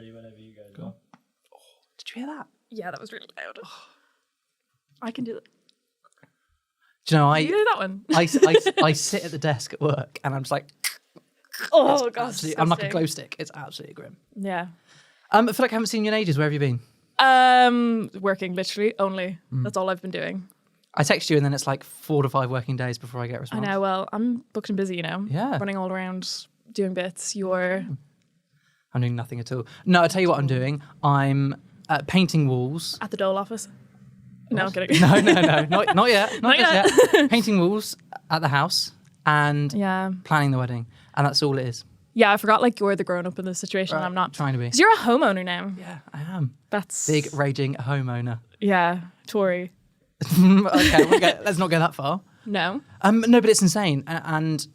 ready whenever you guys are. Did you hear that? Yeah, that was really loud. I can do that. Do you know, You do that one? I sit at the desk at work and I'm just like, Oh, God. I'm like a glow stick. It's absolutely grim. Yeah. I feel like I haven't seen you in ages. Where have you been? Working, literally, only. That's all I've been doing. I text you and then it's like 4 to 5 working days before I get a response. I know, well, I'm booked and busy, Yeah. Running all around, doing bits. I'm doing nothing at all. No, I'll tell you what I'm doing. I'm painting walls. At the Dole office. No, I'm kidding. No, not yet. Not just yet. Painting walls at the house and planning the wedding. And that's all it is. Yeah, I forgot like you're the grown up in this situation and I'm not. Trying to be. Because you're a homeowner now. Yeah, I am. That's Big raging homeowner. Yeah, Tory. Okay, let's not go that far. No. No, but it's insane. And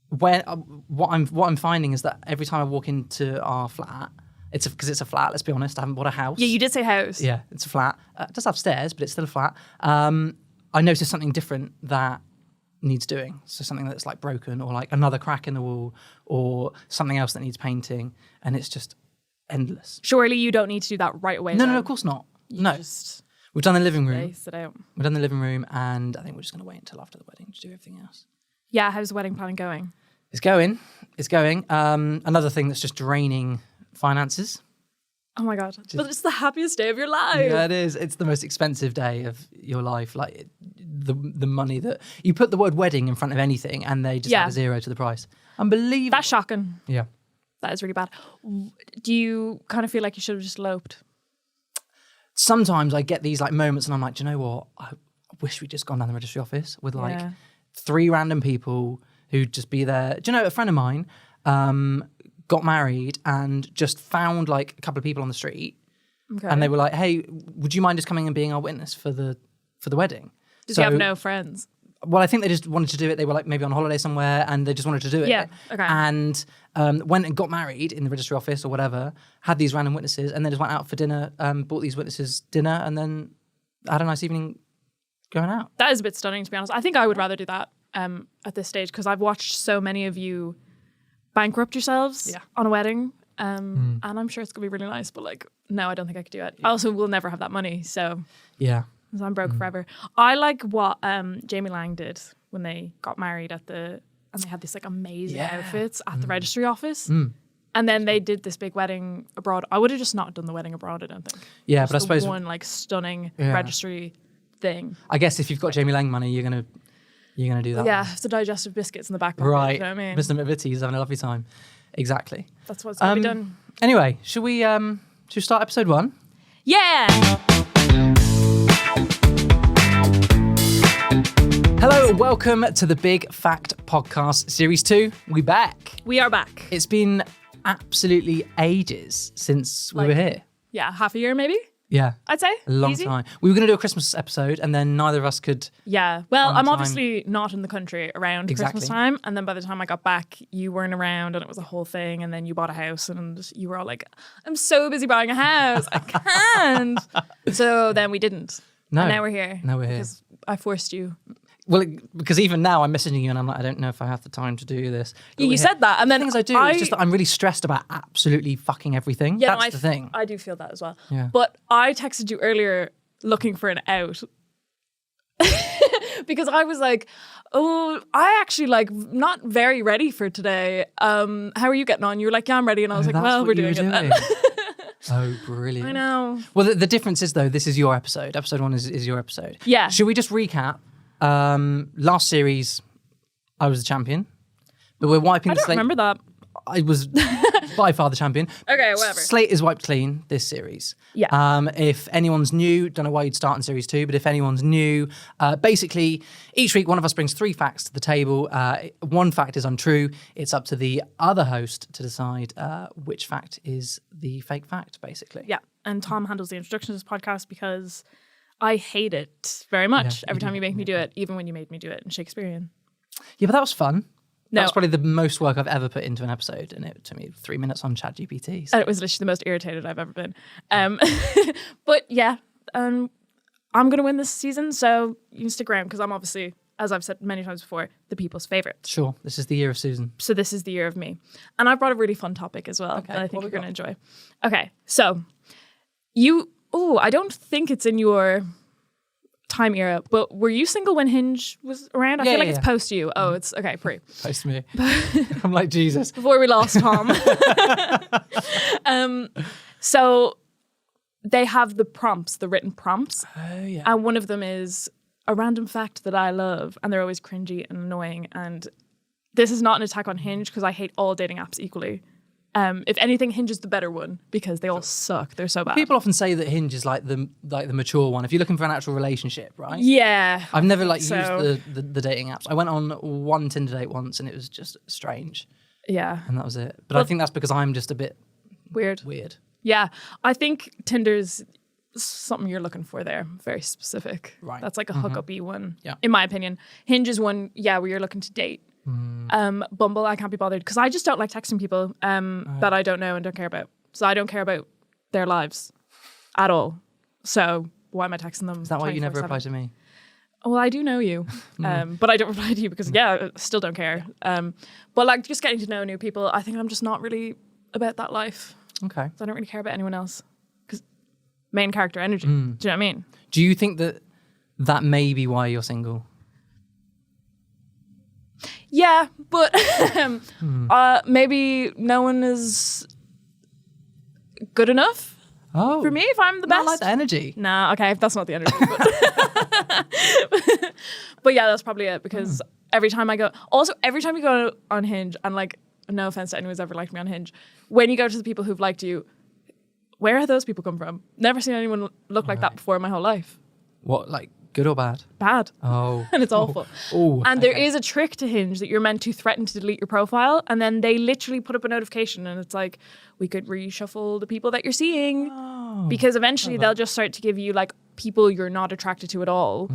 when what I'm finding is that every time I walk into our flat, because it's a flat. Let's be honest. I haven't bought a house. Yeah, you did say house. Yeah, it's a flat. It does have stairs, but it's still a flat. I noticed something different that needs doing. So something that's like broken, or like another crack in the wall, or something else that needs painting, and it's just endless. Surely you don't need to do that right away. No, of course not. Just we've done the living room. space it out. We've done the living room, and I think we're just going to wait until after the wedding to do everything else. Yeah, how's the wedding planning going? It's going. Another thing that's just draining finances. Oh my God. But it's the happiest day of your life. Yeah, it is. It's the most expensive day of your life. Like the money that you put the word wedding in front of anything and they just add a zero to the price. Unbelievable. That's shocking. Yeah. That is really bad. Do you kind of feel like you should have just eloped? Sometimes I get these like moments and I'm like, do you know what? I wish we'd just gone down the registry office with like 3 random people who'd just be there. Do you know, a friend of mine got married and just found like a couple of people on the street and they were like, hey, would you mind just coming and being our witness for the wedding? Did you have no friends? Well, I think they just wanted to do it. They were like maybe on holiday somewhere and they just wanted to do it. Yeah, okay. And went and got married in the registry office or whatever, had these random witnesses and then just went out for dinner, bought these witnesses dinner and then had a nice evening going out. That is a bit stunning, to be honest. I think I would rather do that at this stage because I've watched so many of you bankrupt yourselves on a wedding and I'm sure it's going to be really nice, but like, no, I don't think I could do it. I also will never have that money, so... Yeah. I'm broke forever. I like what Jamie Lang did when they got married and they had this like amazing outfits at the registry office. And then they did this big wedding abroad. I would have just not done the wedding abroad, I don't think. Yeah, just but I suppose... one like stunning registry thing. I guess if you've got Jamie Lang money, you're gonna do that. Yeah, it's the digestive biscuits in the back pocket. Right. You know what I mean? Mr. McVitie's having a lovely time. Exactly. That's what's going to be done. Anyway, should we start episode 1? Yeah! Hello and welcome to the Big Fact Podcast Series 2. We back. We are back. It's been absolutely ages since we were here. Yeah, half a year maybe? Yeah. I'd say. A long Easy. time. We were going to do a Christmas episode and then neither of us could... Yeah. Well, on I'm time. obviously not in the country around Christmas time. And then by the time I got back, you weren't around and it was a whole thing. And then you bought a house and you were all like, I'm so busy buying a house. I can't. So then we didn't. No. And now we're here. Now we're here. Because I forced you. Well, because even now I'm messaging you and I'm like, I don't know if I have the time to do this. Yeah, you said that. And then the things I do, it's just that I'm really stressed about absolutely fucking everything. Yeah, That's the thing. I do feel that as well. Yeah. But I texted you earlier looking for an out. Because I was like, oh, I actually like not very ready for today. How are you getting on? You were like, yeah, I'm ready. And I was like, well, we're doing it then. Oh, brilliant. I know. Well, the difference is, though, this is your episode. Episode 1 is your episode. Yeah. Should we just recap? Last series, I was the champion. But we're wiping the slate. I don't remember that. I was by far the champion. Okay, whatever. Slate is wiped clean this series. Yeah. If anyone's new, don't know why you'd start in series 2, but if anyone's new, basically each week one of us brings 3 facts to the table. 1 fact is untrue. It's up to the other host to decide which fact is the fake fact, basically. Yeah. And Tom handles the introduction to this podcast because I hate it very much every time you make me do it, even when you made me do it in Shakespearean. Yeah, but that was fun. No. That was probably the most work I've ever put into an episode, and it took me 3 minutes on ChatGPT. So. And it was literally the most irritated I've ever been. But yeah, I'm going to win this season, so you can stick around because I'm obviously as I've said many times before, the people's favourites. Sure. This is the year of Susan. So this is the year of me. And I brought a really fun topic as well that I think you're going to enjoy. Okay, so I don't think it's in your time era, but were you single when Hinge was around? I feel like it's post you. Oh, it's okay, pre. Post me. I'm like Jesus. Before we lost Tom. So they have the prompts, the written prompts. Oh, yeah. And one of them is a random fact that I love, and they're always cringy and annoying. And this is not an attack on Hinge because I hate all dating apps equally. If anything, Hinge is the better one because they all suck. They're so bad. People often say that Hinge is like the mature one. If you're looking for an actual relationship, right? Yeah. I've never used the dating apps. I went on one Tinder date once and it was just strange. Yeah. And that was it. But I think that's because I'm just a bit weird. Yeah. I think Tinder's something you're looking for there. Very specific. Right. That's like a hookup-y one, yeah. in my opinion. Hinge is one, where you're looking to date. Bumble, I can't be bothered because I just don't like texting people that I don't know and don't care about. So I don't care about their lives at all. So why am I texting them? Is that why you never reply to me? Well, I do know you, but I don't reply to you because, I still don't care. But like just getting to know new people, I think I'm just not really about that life. Okay. So I don't really care about anyone else because main character energy. Do you know what I mean? Do you think that may be why you're single? Yeah, but maybe no one is good enough for me if I'm the best. I like the energy. Nah, okay, that's not the energy. But yeah, that's probably it because every time you go on Hinge, and like, no offense to anyone who's ever liked me on Hinge, when you go to the people who've liked you, where have those people come from? Never seen anyone look like that before in my whole life. What, like good or bad? Bad. Oh. And it's awful. Oh. And there is a trick to Hinge that you're meant to threaten to delete your profile, and then they literally put up a notification and it's like, we could reshuffle the people that you're seeing. Oh. Because eventually they'll just start to give you like people you're not attracted to at all.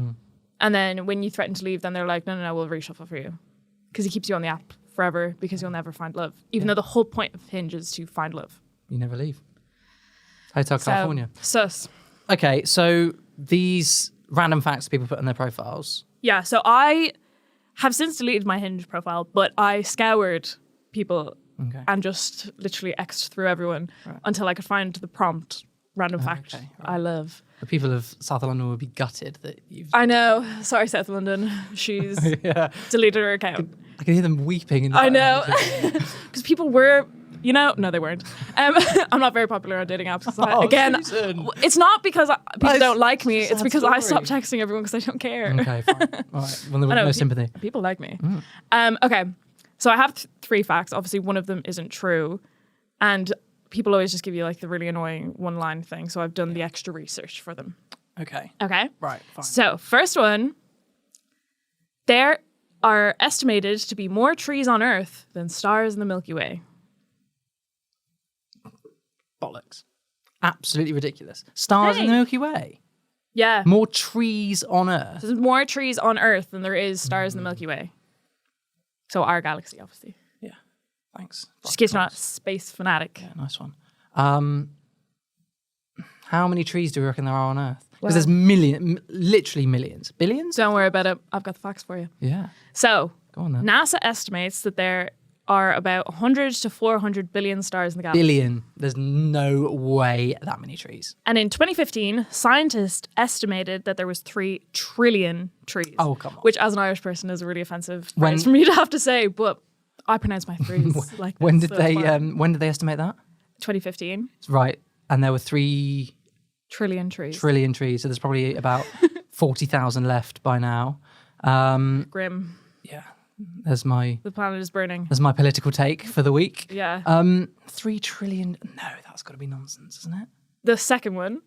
And then when you threaten to leave, then they're like, no, we'll reshuffle for you. Because he keeps you on the app forever because you'll never find love. Even though the whole point of Hinge is to find love. You never leave. Hotel California. Sus. Okay, so these random facts people put in their profiles. Yeah, so I have since deleted my Hinge profile, but I scoured people and just literally X'd through everyone until I could find the prompt random fact I love. The people of South London would be gutted that you've... I know. Sorry, South London. She's deleted her account. I can hear them weeping. In the I know. Because people were... no, they weren't. I'm not very popular on dating apps. Susan. It's not because people don't like me. It's because I stopped texting everyone because I don't care. Okay, fine. All right. Well, there was no sympathy. People like me. Okay, so I have 3 facts. Obviously, one of them isn't true. And people always just give you like the really annoying one-line thing. So I've done the extra research for them. Okay. Right, fine. So first one, there are estimated to be more trees on Earth than stars in the Milky Way. Bollocks. Absolutely ridiculous. Stars in the Milky Way. Yeah. More trees on Earth. There's more trees on Earth than there is stars in the Milky Way. So our galaxy, obviously. Yeah. Thanks. Just in case you're not a space fanatic. Yeah, nice one. How many trees do you reckon there are on Earth? Because there's literally millions. Billions? Don't worry about it. I've got the facts for you. Yeah. So, go on then. NASA estimates that there are about 100 to 400 billion stars in the galaxy. Billion. There's no way that many trees. And in 2015, scientists estimated that there was 3 trillion trees. Oh, come on. Which, as an Irish person, is a really offensive phrase for me to have to say, but I pronounce my 3s like this. When did they estimate that? 2015. Right. And there were 3 trillion trees. Trillion trees. So there's probably about 40,000 left by now. Grim. Yeah. The planet is burning. There's my political take for the week. Yeah. 3 trillion. No, that's got to be nonsense, isn't it? The second one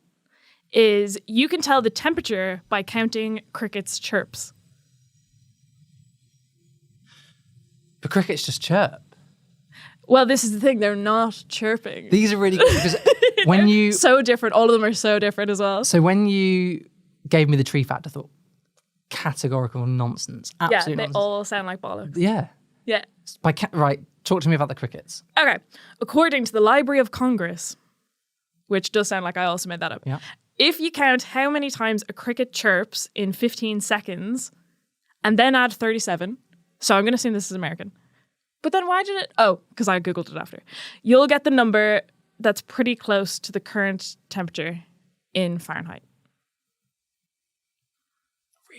is you can tell the temperature by counting crickets' chirps. But crickets just chirp. Well, this is the thing. They're not chirping. These are really good because when you... So different. All of them are so different as well. So when you gave me the tree fact, I thought, categorical nonsense. Absolute nonsense. They all sound like bollocks. Yeah. Yeah. Right. Talk to me about the crickets. Okay. According to the Library of Congress, which does sound like I also made that up. Yeah. If you count how many times a cricket chirps in 15 seconds and then add 37. So I'm going to assume this is American. But then why did it? Oh, because I Googled it after. You'll get the number that's pretty close to the current temperature in Fahrenheit.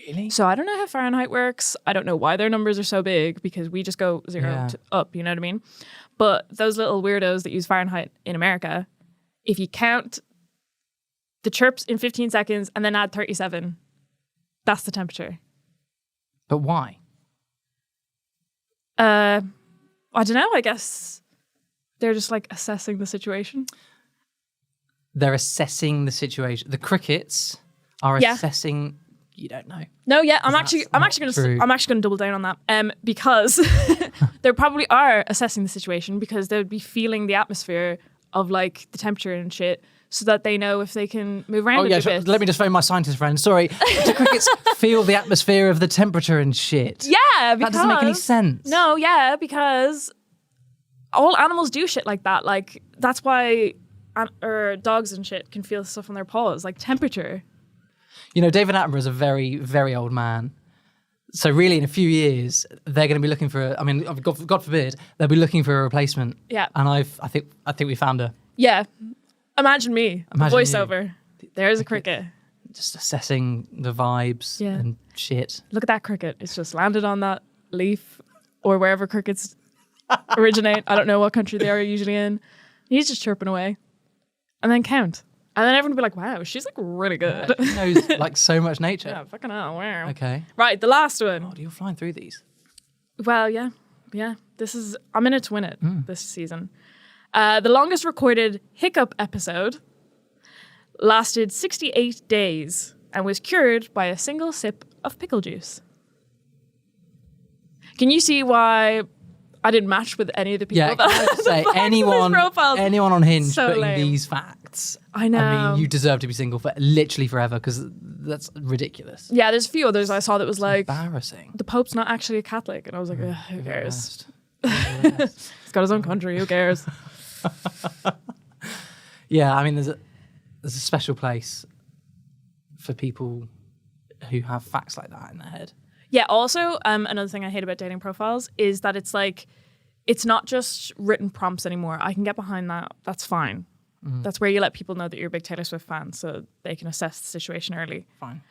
Really? So I don't know how Fahrenheit works. I don't know why their numbers are so big because we just go 0 to up, you know what I mean? But those little weirdos that use Fahrenheit in America, if you count the chirps in 15 seconds and then add 37, that's the temperature. But why? I don't know. I guess they're just like assessing the situation. They're assessing the situation. The crickets are assessing. You don't know. No, yeah, I'm actually going to double down on that. Because they probably are assessing the situation because they would be feeling the atmosphere of like the temperature and shit, so that they know if they can move around a bit. Let me just phone my scientist friend. Sorry, do crickets feel the atmosphere of the temperature and shit? Yeah, because that doesn't make any sense. No, yeah, because all animals do shit like that. Like that's why dogs and shit can feel stuff on their paws, like temperature. You know, David Attenborough is a very, very old man. So really, in a few years, they're going to be looking for. God forbid, they'll be looking for a replacement. Yeah, and I think we found her. Yeah, imagine me, voiceover. There's a cricket, just assessing the vibes and shit. Look at that cricket; it's just landed on that leaf or wherever crickets originate. I don't know what country they are usually in. He's just chirping away, and then count. And then everyone would be like, wow, she's like really good. He knows like so much nature. Yeah, fucking hell, wow. Okay. Right, the last one. God, you're flying through these. Well, yeah. I'm in it to win it this season. The longest recorded hiccup episode lasted 68 days and was cured by a single sip of pickle juice. Can you see why I didn't match with any of the people? Yeah, say anyone on Hinge putting lame. These facts. I know. I mean, you deserve to be single for literally forever because that's ridiculous. Yeah, there's a few others I saw that was like embarrassing. The Pope's not actually a Catholic, and I was like, who cares? He's got his own country. Who cares? Yeah, I mean, there's a special place for people who have facts like that in their head. Yeah, also, another thing I hate about dating profiles is that it's like, it's not just written prompts anymore. I can get behind that. That's fine. That's where you let people know that you're a big Taylor Swift fan so they can assess the situation early. Fine.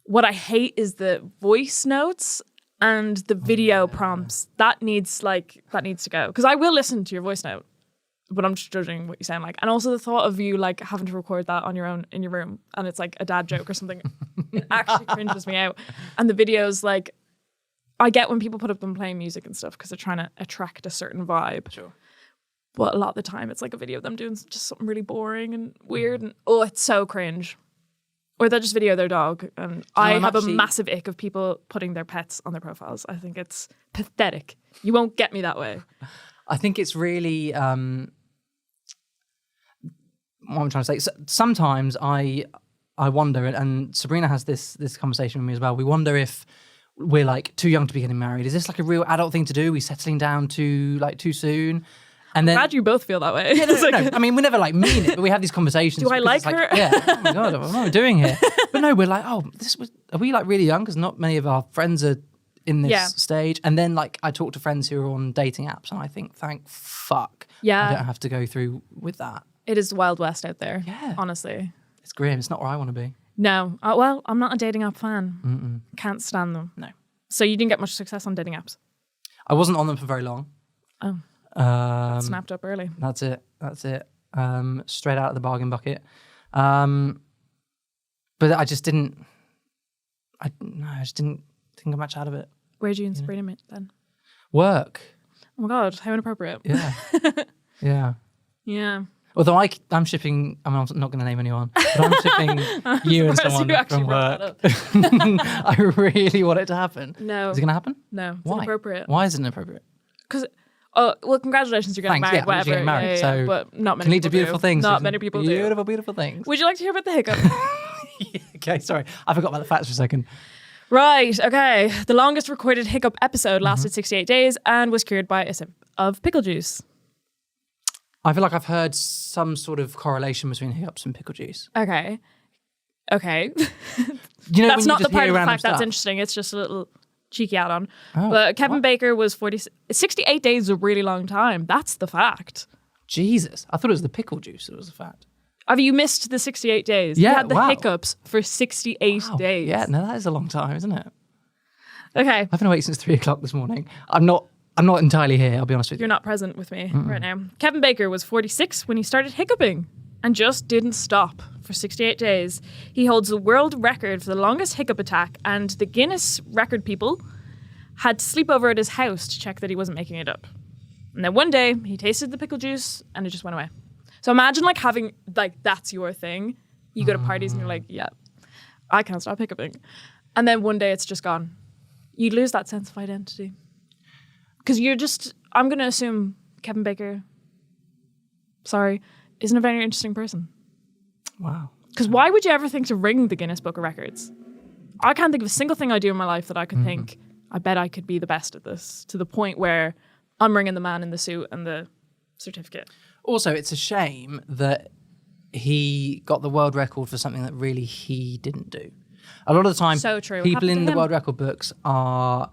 What I hate is the voice notes and the video prompts. That needs to go. Because I will listen to your voice note, but I'm just judging what you sound like. And also the thought of you like having to record that on your own in your room and it's like a dad joke or something. It actually cringes me out. And the videos, like, I get when people put up them playing music and stuff because they're trying to attract a certain vibe. Sure. But a lot of the time it's like a video of them doing just something really boring and weird and it's so cringe. Or they'll just video their dog. And I have a massive ick of people putting their pets on their profiles. I think it's pathetic. You won't get me that way. I think it's really what I'm trying to say. So, sometimes I wonder, and Sabrina has this conversation with me as well. We wonder if we're like too young to be getting married. Is this like a real adult thing to do? Are we settling down too soon? And then, glad you both feel that way. Yeah, no. I mean, we never like mean it, but we have these conversations. Do I like her? Yeah. Oh my God, what are we doing here? But no, we're like, are we like really young? Because not many of our friends are in this stage. And then like I talk to friends who are on dating apps, and I think, thank fuck, I don't have to go through with that. It is the Wild West out there. Yeah, honestly, it's grim. It's not where I want to be. No, well, I'm not a dating app fan. Can't stand them. No. So you didn't get much success on dating apps? I wasn't on them for very long. Oh. Snapped up early. That's it. Straight out of the bargain bucket. But I just didn't. I just didn't get much out of it. Where'd you and Sabrina meet then? Work. Oh my God, how inappropriate. Yeah. Yeah. Yeah. Although I'm shipping. I mean, I'm not going to name anyone, but I'm shipping you and someone from work. I really want it to happen. No. Is it going to happen? No. It's Why? Inappropriate. Why is it inappropriate? Because. Oh, well, congratulations, you're getting married, whatever. Getting married, so but not many can lead to people beautiful do. things. Not many people do. Beautiful things. Would you like to hear about the hiccup? Yeah, okay, sorry. I forgot about the facts for a second. Right, okay. The longest recorded hiccup episode lasted 68 days and was cured by a sip of pickle juice. I feel like I've heard some sort of correlation between hiccups and pickle juice. Okay. You know, that's not the part of the fact that's interesting. It's just a little cheeky add-on. Oh, But Kevin what? Baker was 68 days is a really long time. That's the fact. Jesus. I thought it was the pickle juice that was the fact. Have you missed the 68 days? Yeah, You had the wow. hiccups for 68 Wow. days. Yeah, no, that is a long time, isn't it? Okay. I've been awake since 3 o'clock this morning. I'm not entirely here, I'll be honest with you. You're not present with me right now. Kevin Baker was 46 when he started hiccuping and just didn't stop for 68 days. He holds the world record for the longest hiccup attack, and the Guinness record people had to sleep over at his house to check that he wasn't making it up. And then one day he tasted the pickle juice and it just went away. So imagine like having like that's your thing. You go to parties and you're like, yeah, I can't stop hiccuping. And then one day it's just gone. You lose that sense of identity. Because I'm going to assume Kevin Baker, sorry, isn't a very interesting person. Wow. Because why would you ever think to ring the Guinness Book of Records? I can't think of a single thing I do in my life that I could think, I bet I could be the best at this, to the point where I'm ringing the man in the suit and the certificate. Also, it's a shame that he got the world record for something that really he didn't do. A lot of the time, So true. What people happened in to the him? world record books are,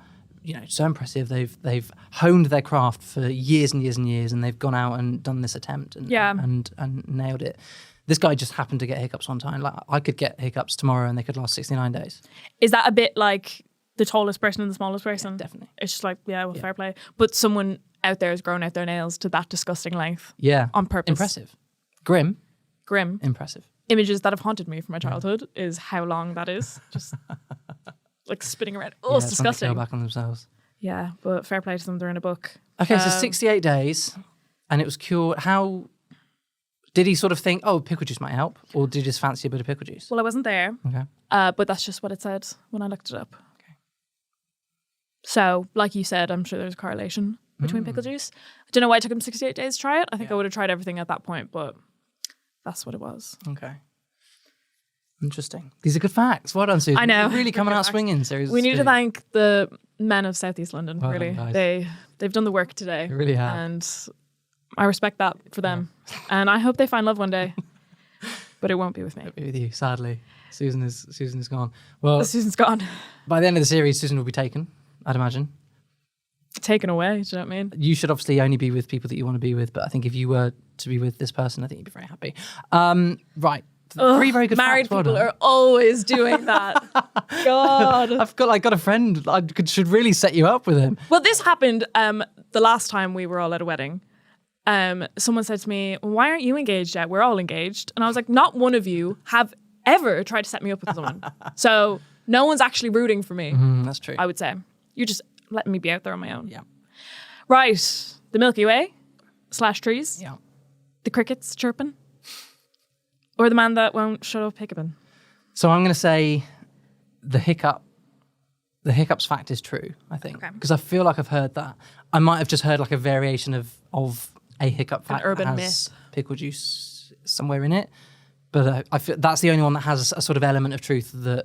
so impressive. They've honed their craft for years and years and years, and they've gone out and done this attempt and nailed it. This guy just happened to get hiccups one time. Like I could get hiccups tomorrow, and they could last 69 days. Is that a bit like the tallest person and the smallest person? Yeah, definitely. It's just like, fair play. But someone out there has grown out their nails to that disgusting length. Yeah. On purpose. Impressive. Grim. Impressive. Images that have haunted me from my childhood is how long that is. Just like spinning around. Oh, it's disgusting. They go back on themselves. Yeah, but fair play to them. They're in a book. Okay, so 68 days, and it was cured. How did he sort of think, oh, pickle juice might help? Or did he just fancy a bit of pickle juice? Well, I wasn't there. Okay. But that's just what it said when I looked it up. Okay. So, like you said, I'm sure there's a correlation between pickle juice. I don't know why it took him 68 days to try it. I think I would have tried everything at that point, but that's what it was. Okay. Interesting. These are good facts. Well done, Susan. I know. You're really coming out swinging. Series We need to 2. thank the men of Southeast London, Well really. done, guys. They've done the work today. They really have. And I respect that for them. And I hope they find love one day. But it won't be with me. I'll be with you, sadly. Susan is gone. Well, Susan's gone. by the end of the series, Susan will be taken, I'd imagine. Taken away, do you know what I mean? You should obviously only be with people that you want to be with, but I think if you were to be with this person, I think you'd be very happy. Right. Three very good Married facts. Well people done. are always doing that. God. I've got a friend. Should really set you up with him. Well, this happened the last time we were all at a wedding. Someone said to me, why aren't you engaged yet? We're all engaged. And I was like, not one of you have ever tried to set me up with someone. So no one's actually rooting for me, That's true. I would say. You're just letting me be out there on my own. Yeah. Right. The Milky Way / trees. Yeah. The crickets chirping. Or the man that won't shut up hiccuping. So I'm going to say the hiccups fact is true, I think. Because I feel like I've heard that. I might have just heard like a variation of a hiccup fact urban that has pickle juice somewhere in it. But I feel that's the only one that has a sort of element of truth that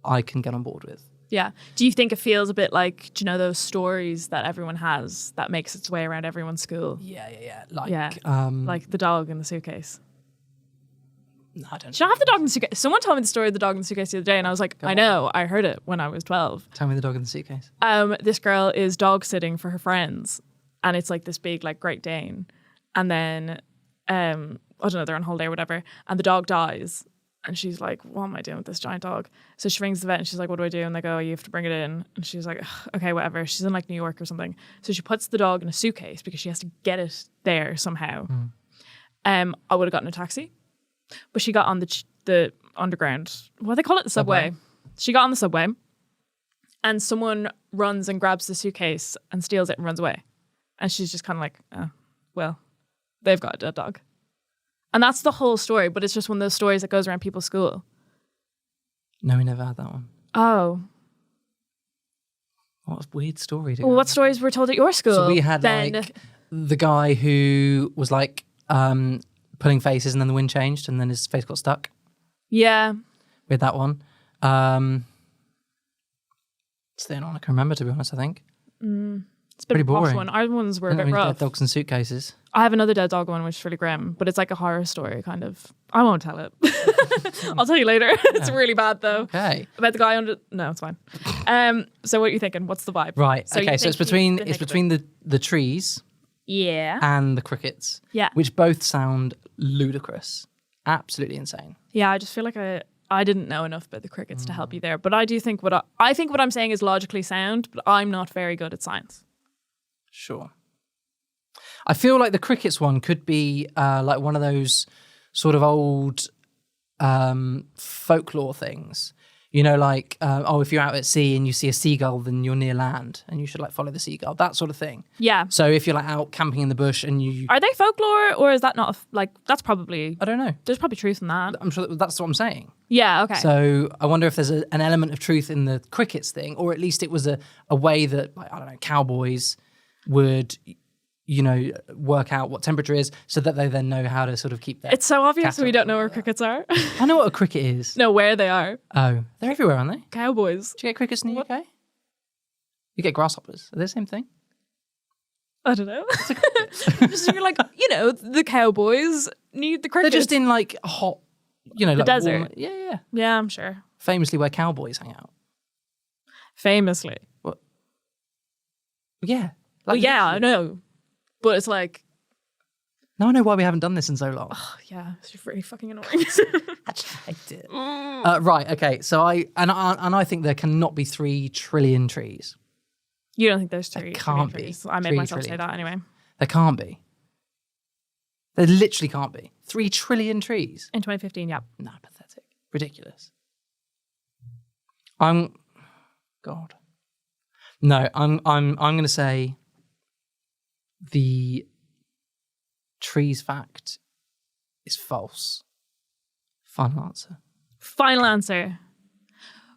I can get on board with. Yeah. Do you think it feels a bit like, do you know those stories that everyone has that makes its way around everyone's school? Yeah. Like the dog in the suitcase. No, I don't Should I have the dog in the suitcase? Someone told me the story of the dog in the suitcase the other day, and I was like, I know, I heard it when I was 12. Tell me the dog in the suitcase. This girl is dog sitting for her friends, and it's like this big, like, Great Dane. And then, I don't know, they're on holiday or whatever, and the dog dies. And she's like, what am I doing with this giant dog? So she rings the vet and she's like, what do I do? And they go, oh, you have to bring it in. And she's like, okay, whatever. She's in like New York or something. So she puts the dog in a suitcase because she has to get it there somehow. I would have gotten a taxi. But she got on the underground, what do they call it? The subway. She got on the subway and someone runs and grabs the suitcase and steals it and runs away. And she's just kind of like, oh, well, they've got a dead dog. And that's the whole story, but it's just one of those stories that goes around people's school. No, we never had that one. Oh. What a weird story. Well, what stories were told at your school? So we had like the guy who was like pulling faces and then the wind changed and then his face got stuck. Yeah. We had that one. It's the only one I can remember, to be honest, I think. It's a bit Pretty of a posh boring. one. Our ones were a I don't bit know, rough. dead dogs and suitcases. I have another dead dog one, which is really grim, but it's like a horror story, kind of. I won't tell it. I'll tell you later. It's really bad, though. Okay. About the guy under... No, it's fine. So what are you thinking? What's the vibe? Right. So okay. So it's between the trees Yeah. and the crickets. Yeah. Which both sound ludicrous. Absolutely insane. Yeah, I just feel like I didn't know enough about the crickets to help you there. But I do think I think what I'm saying is logically sound, but I'm not very good at science. Sure. I feel like the crickets one could be like one of those sort of old folklore things. You know, like, if you're out at sea and you see a seagull, then you're near land and you should like follow the seagull, that sort of thing. Yeah. So if you're like out camping in the bush and you... Are they folklore or is that not that's probably... I don't know. There's probably truth in that. I'm sure that's what I'm saying. Yeah, okay. So I wonder if there's an element of truth in the crickets thing, or at least it was a way that, like, I don't know, cowboys would, you know, work out what temperature is so that they then know how to sort of keep their... It's so obvious cattle. we don't know where crickets are. I know what a cricket is. No, where they are. Oh, they're everywhere, aren't they? Cowboys. Do you get crickets in the UK? You get grasshoppers. Are they the same thing? I don't know. Just you're like, you know, the cowboys need the crickets. They're just in like a hot, you know, the like desert. warm, yeah. Yeah, I'm sure. Famously where cowboys hang out. Famously. What? Yeah. Well, Like, yeah, I literally. know. But it's like, Now I know why we haven't done this in so long. oh, yeah, it's really fucking annoying. Actually, I hate it. Right, okay. So I think there cannot be 3 trillion trees. You don't think there's three? can't three be. trees. I made 3 myself say trillion. that anyway. There can't be. There literally can't be. 3 trillion trees. In 2015, yeah. No, pathetic. Ridiculous. God. No, I'm going to say the trees fact is false. Final answer. Final answer.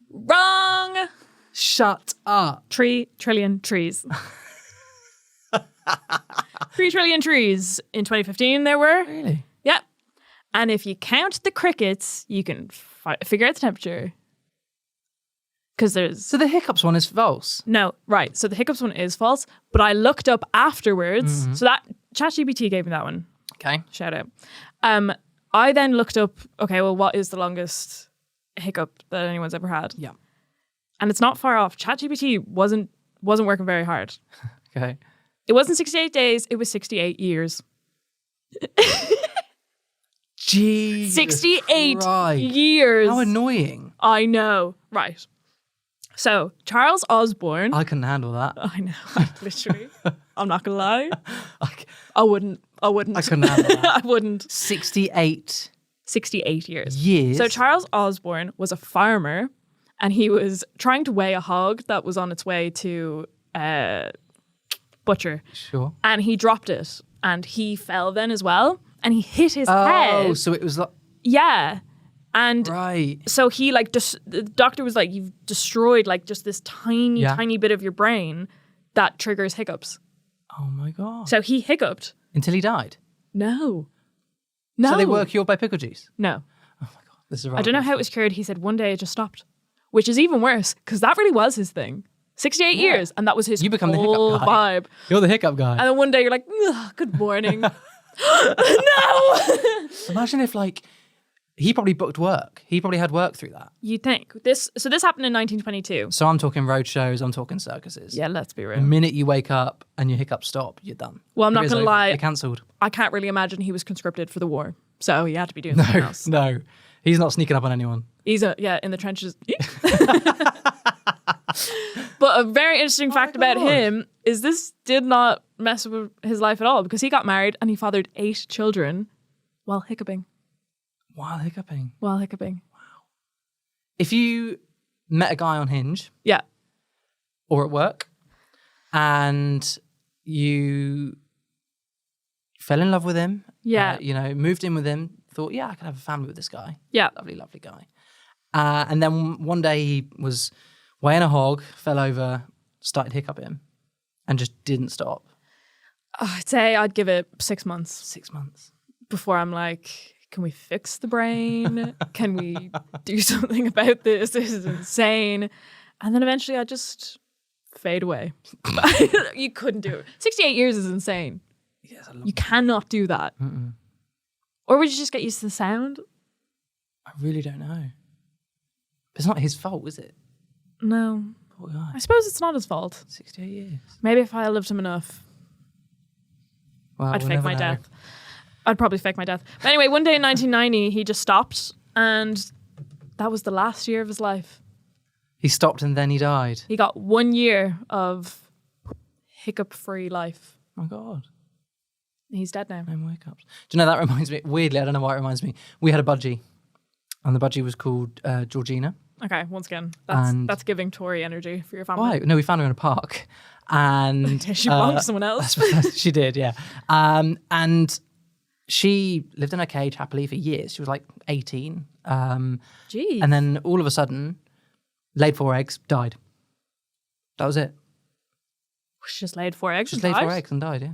Wrong. Shut up. 3 trillion trees. 3 trillion trees in 2015 there were. Really? Yep. And if you count the crickets, you can figure out the temperature. Because there's... So the hiccups one is false. No, right. So the hiccups one is false. But I looked up afterwards. So that ChatGPT gave me that one. Okay. Shout out. I then looked up, okay, well, what is the longest hiccup that anyone's ever had? Yeah. And it's not far off. ChatGPT wasn't working very hard. Okay. It wasn't 68 days, it was 68 years. Jesus 68 Christ. years. How annoying. I know. Right. So, Charles Osborne. I couldn't handle that. I know, literally. I'm not going to lie. I I wouldn't. I couldn't handle that. I wouldn't. 68 years. years. So Charles Osborne was a farmer and he was trying to weigh a hog that was on its way to butcher. Sure. And he dropped it and he fell then as well. And he hit his Oh, head. so it was like... Yeah. And Right. so he like, the doctor was like, you've destroyed like just this tiny bit of your brain that triggers hiccups. Oh my God. So he hiccuped. Until he died? No. So they were cured by pickle juice? No. Oh my God. This is I don't know how it was cured. He said one day it just stopped, which is even worse because that really was his thing. 68 years, and that was his You become the whole hiccup guy. vibe. You're the hiccup guy. And then one day you're like, "Ugh, good morning." No. Imagine if like he probably booked work. He probably had work through that. You'd think this. So this happened in 1922. So I'm talking road shows. I'm talking circuses. Yeah, let's be The real. minute you wake up and your hiccups stop, you're done. Well, I'm not Career's gonna over. lie. You're cancelled. I can't really imagine he was conscripted for the war, so he had to be doing something else. No, he's not sneaking up on anyone. He's in the trenches. But a very interesting fact about him is this did not mess with his life at all because he got married and he fathered 8 children while hiccuping. While hiccuping. If you met a guy on Hinge Yeah. or at work and you fell in love with him, Yeah. moved in with him, thought, yeah, I could have a family with this guy. Yeah. Lovely, lovely guy. And then one day he was weighing a hog, fell over, started hiccuping, and just didn't stop. I'd say I'd give it 6 months 6 months. before I'm like, can we fix the brain? Can we do something about this? This is insane. And then eventually I just fade away. You couldn't do it. 68 years is insane. Yes, you cannot do that. Mm-mm. Or would you just get used to the sound? I really don't know. It's not his fault, is it? No. Poor guy. I suppose it's not his fault. 68 years. Maybe if I loved him enough, I'd fake my death. I'd probably fake my death. But anyway, one day in 1990, he just stopped, and that was the last year of his life. He stopped and then he died. He got 1 year of hiccup-free life. Oh, my God. He's dead now. No more hiccups. Do you know, that reminds me, weirdly, I don't know why it reminds me, we had a budgie, and the budgie was called Georgina. Okay, once again, that's giving Tory energy for your family. Why? No, we found her in a park. And she belonged to someone else. She did, yeah. And she lived in her cage happily for years. She was like 18. Jeez. And then all of a sudden, laid 4 eggs, died. That was it. She just laid 4 eggs Just laid 4 eggs and died, yeah.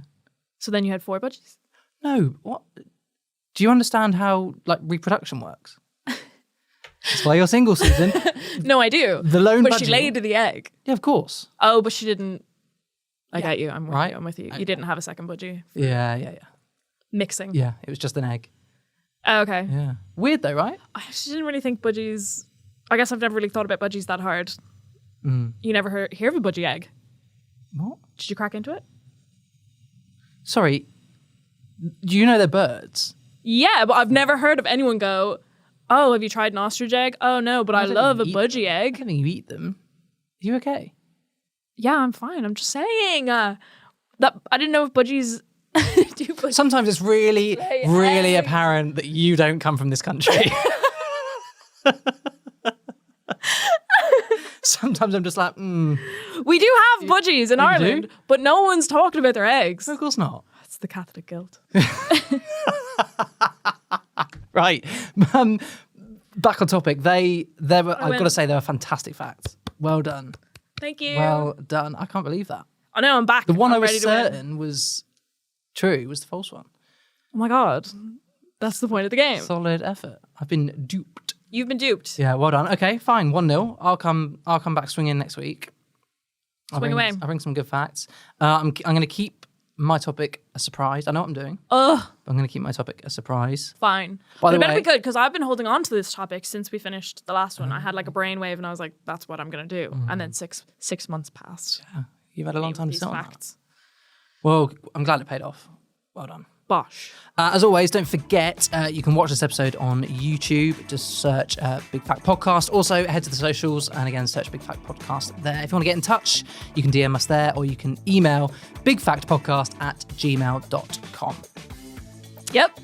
So then you had 4 budgies? No, what? Do you understand how like reproduction works? That's why you're single, Susan. No, I do. The lone but budgie. She laid the egg. Yeah, of course. Oh, but she didn't. I get you. I'm with you. Okay. You didn't have a second budgie. Yeah. Mixing. Yeah, it was just an egg. Oh, okay. Yeah. Weird though, right? I actually didn't really think budgies. I guess I've never really thought about budgies that hard. You never hear of a budgie egg? What? Did you crack into it? Sorry. Do you know they're birds? Yeah, but I've never heard of anyone go, oh, have you tried an ostrich egg? Oh, no, but I love a budgie egg. I don't think you eat them. Are you okay? Yeah, I'm fine. I'm just saying that I didn't know if budgies do budgies. Sometimes it's really, really apparent that you don't come from this country. Sometimes I'm just like, We do have budgies in Ireland, but no one's talking about their eggs. No, of course not. That's the Catholic guilt. Right. Back on topic. I've got to say, they were fantastic facts. Well done. Thank you. Well done. I can't believe that. I know, I'm back. The one I'm I was ready certain was true was the false one. Oh my God. That's the point of the game. Solid effort. I've been duped. You've been duped. Yeah, well done. Okay, fine. 1-0. I'll come back swinging next week. Swing away. I'll bring some good facts. I'm going to keep my topic a surprise. I know what I'm doing. Ugh. But I'm going to keep my topic a surprise. Fine. But it better be good, because I've been holding on to this topic since we finished the last one. I had like a brainwave and I was like, that's what I'm going to do. And then six months passed. Yeah, you've had a long time to sit on that. Well, I'm glad it paid off. Well done. Bosh. As always, don't forget, you can watch this episode on YouTube. Just search Big Fact Podcast. Also, head to the socials and again, search Big Fact Podcast there. If you want to get in touch, you can DM us there or you can email bigfactpodcast@gmail.com. Yep.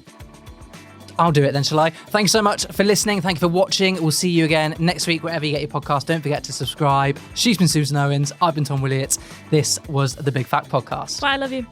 I'll do it then, shall I? Thanks so much for listening. Thank you for watching. We'll see you again next week, wherever you get your podcast. Don't forget to subscribe. She's been Susan Owens. I've been Tom Willett. This was the Big Fact Podcast. Bye, I love you.